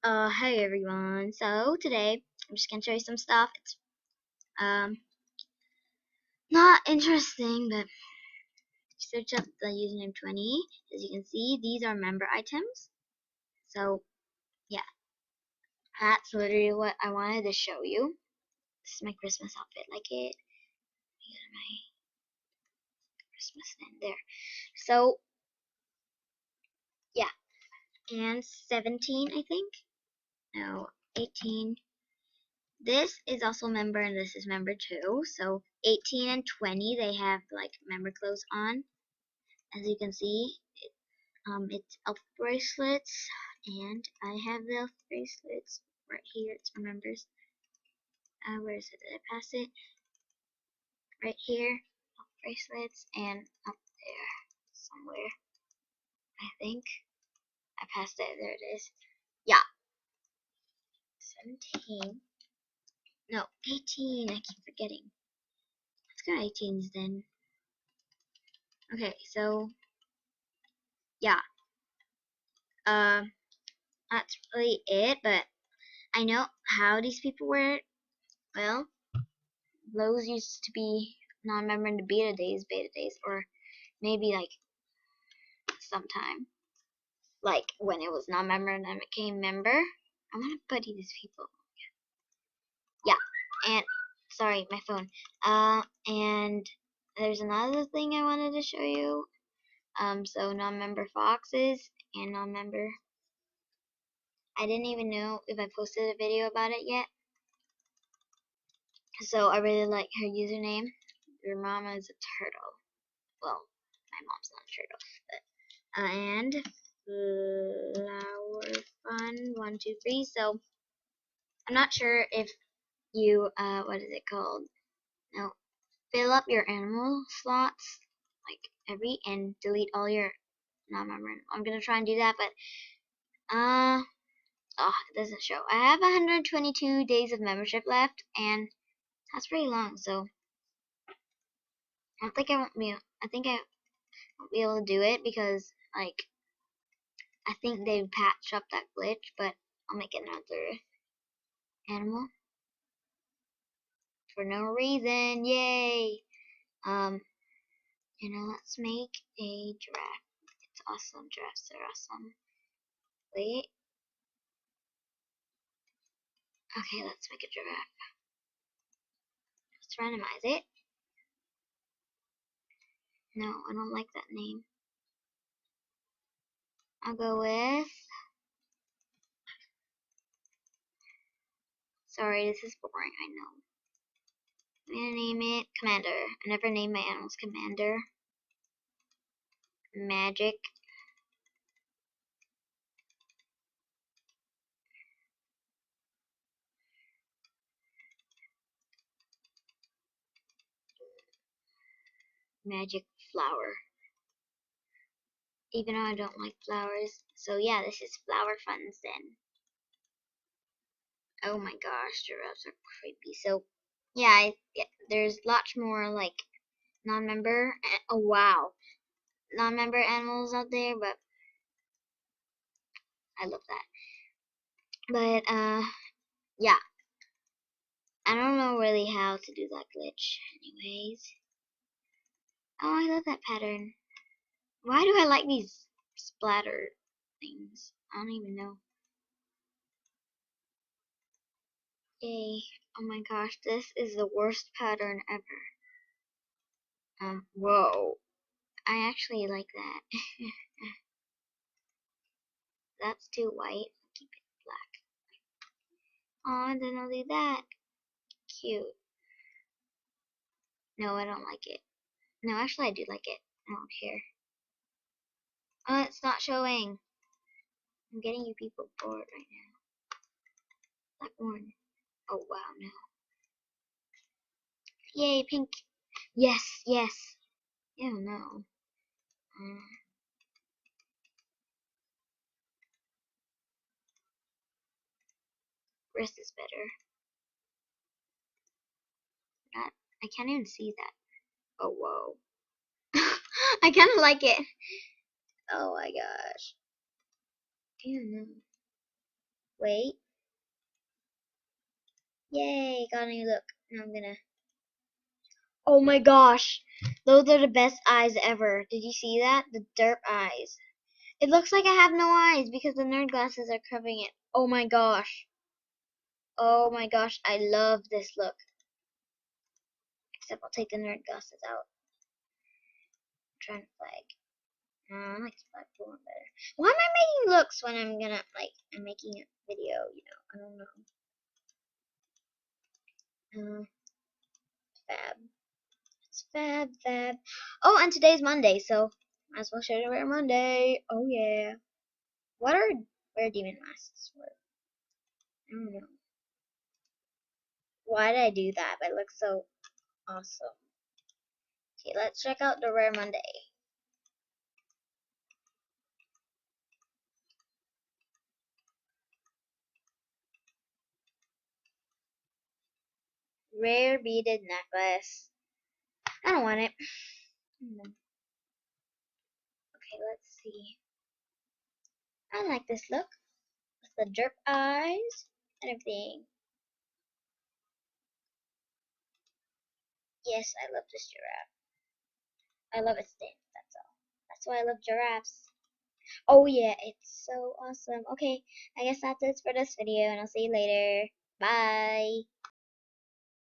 Hey everyone. So today I'm just gonna show you some stuff. It's not interesting, but search up the username 20. As you can see, these are member items. So yeah, that's literally what I wanted to show you. This is my Christmas outfit. Like it. Here's my Christmas stand there. So yeah, and 17 I think. No, 18. This is also member and this is member too. So 18 and 20 they have like member clothes on. As you can see, it's elf bracelets, and I have the elf bracelets right here. It's for members. Where is it? Did I pass it? Right here, elf bracelets, and up there somewhere. I think I passed it. There it is. Yeah, 17. No, 18. I keep forgetting. Let's go 18s then. Okay, so yeah, uh, that's really it. But I know how these people wear it. Well, those used to be non-member in the beta days, or maybe like sometime, like when it was non-member and then became member. I want to buddy these people. Yeah, and sorry, my phone. And there's another thing I wanted to show you. So non-member foxes and non-member. I didn't even know if I posted a video about it yet. So I really like her username. Your mama is a turtle. Well, my mom's not a turtle, but and flower fun 123. So I'm not sure if you what is it called? No, fill up your animal slots like and delete all your non-member. I'm gonna try and do that, but it doesn't show. I have 122 days of membership left, and that's pretty long. So I think I won't be. I think I won't be able to do it because like I think they patched up that glitch, but I'll make another animal for no reason. Yay! Um, let's make a giraffe. It's awesome. Giraffes are awesome. Wait. Okay, let's make a giraffe. Let's randomize it. No, I don't like that name. I'll go with. Sorry, this is boring. I know. I'm gonna name it Commander. I never name my animals Commander. Magic. Magic flower. Even though I don't like flowers. So yeah, this is flower funds then. Oh my gosh, giraffes are creepy. So yeah, there's lots more like non-member. Oh wow, non-member animals out there, but I love that. But yeah, I don't know really how to do that glitch. Anyways, oh I love that pattern. Why do I like these splatter things? I don't even know. Yay! Oh my gosh, this is the worst pattern ever. Whoa. I actually like that. That's too white. I'll keep it black. Oh, and then I'll do that. Cute. No, I don't like it. No, actually I do like it. I don't care. Oh, it's not showing. I'm getting you people bored right now. That one. Oh, wow, no. Yay, pink. Yes, yes. Ew, no. Wrist is better. Not, I can't even see that. Oh, whoa. I kind of like it. Oh my gosh. Ew, no. Wait. Yay, got a new look. Now I'm gonna. Oh my gosh, those are the best eyes ever. Did you see that? The derp eyes. It looks like I have no eyes because the nerd glasses are covering it. Oh my gosh. Oh my gosh, I love this look. Except I'll take the nerd glasses out. I'm trying to flag. I like the flag one better. Why am I making looks when I'm gonna, like, I'm making a video, you know? I don't know. Fab. It's fab, fab. Oh, and today's Monday, so might as well show you Rare Monday. Oh yeah. What are rare demon masks for? I don't know. Why did I do that? But it looks so awesome. Okay, let's check out the Rare Monday. Rare beaded necklace. I don't want it. Okay, let's see. I like this look. With the derp eyes and everything. Yes, I love this giraffe. I love its stance, that's all. That's why I love giraffes. Oh yeah, it's so awesome. Okay, I guess that's it for this video, and I'll see you later. Bye.